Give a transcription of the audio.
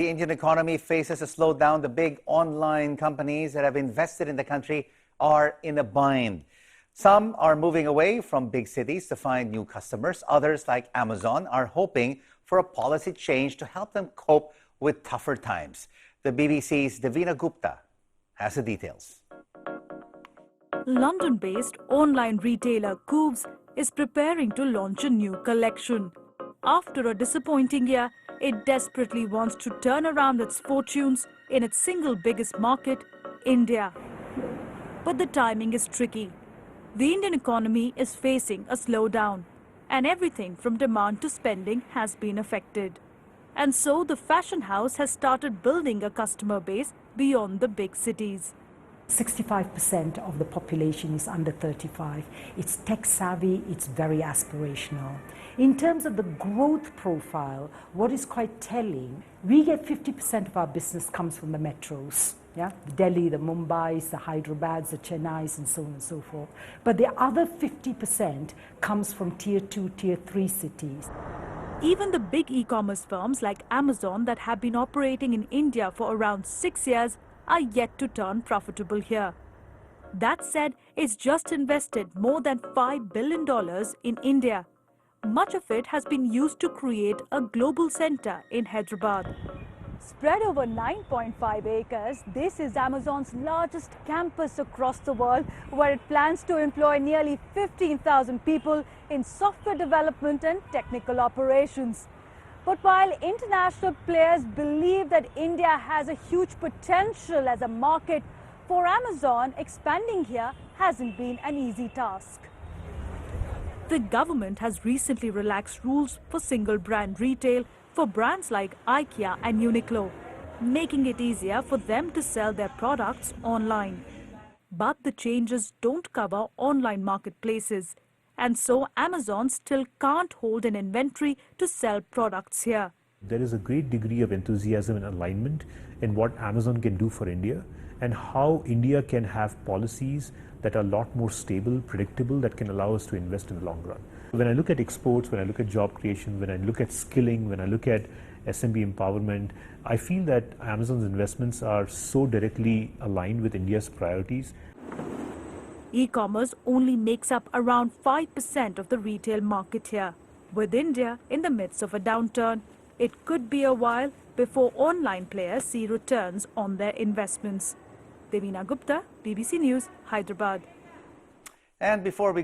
The Indian economy faces a slowdown. The big online companies that have invested in the country are in a bind. Some are moving away from big cities to find new customers. Others, like Amazon, are hoping for a policy change to help them cope with tougher times. The BBC's DEVINA GUPTA has the details. London-based online retailer GUPTA is preparing to launch a new collection. After a disappointing year, it desperately wants to turn around its fortunes in its single biggest market, India. But the timing is tricky. The Indian economy is facing a slowdown, and everything from demand to spending has been affected. And so the fashion house has started building a customer base beyond the big cities. 65% of the population is under 35. It's tech savvy, it's very aspirational. In terms of the growth profile, what is quite telling, we get 50% of our business comes from the metros. Yeah? The Delhi, the Mumbais, the Hyderabad, the Chennais, and so on and so forth. But the other 50% comes from tier 2, tier 3 cities. Even the big e-commerce firms like Amazon that have been operating in India for around 6 years are yet to turn profitable here. That said, it's just invested more than $5 billion in India. Much of it has been used to create a global center in Hyderabad. Spread over 9.5 acres, this is Amazon's largest campus across the world, where it plans to employ nearly 15,000 people in software development and technical operations. But while international players believe that India has a huge potential as a market, for Amazon, expanding here hasn't been an easy task. The government has recently relaxed rules for single brand retail for brands like IKEA and Uniqlo, making it easier for them to sell their products online. But the changes don't cover online marketplaces. And so Amazon still can't hold an inventory to sell products here. There is a great degree of enthusiasm and alignment in what Amazon can do for India and how India can have policies that are a lot more stable, predictable, that can allow us to invest in the long run. When I look at exports, when I look at job creation, when I look at skilling, when I look at SMB empowerment, I feel that Amazon's investments are so directly aligned with India's priorities. E-commerce only makes up around 5% of the retail market here. With India in the midst of a downturn, it could be a while before online players see returns on their investments. DEVINA GUPTA, BBC News, Hyderabad. And before we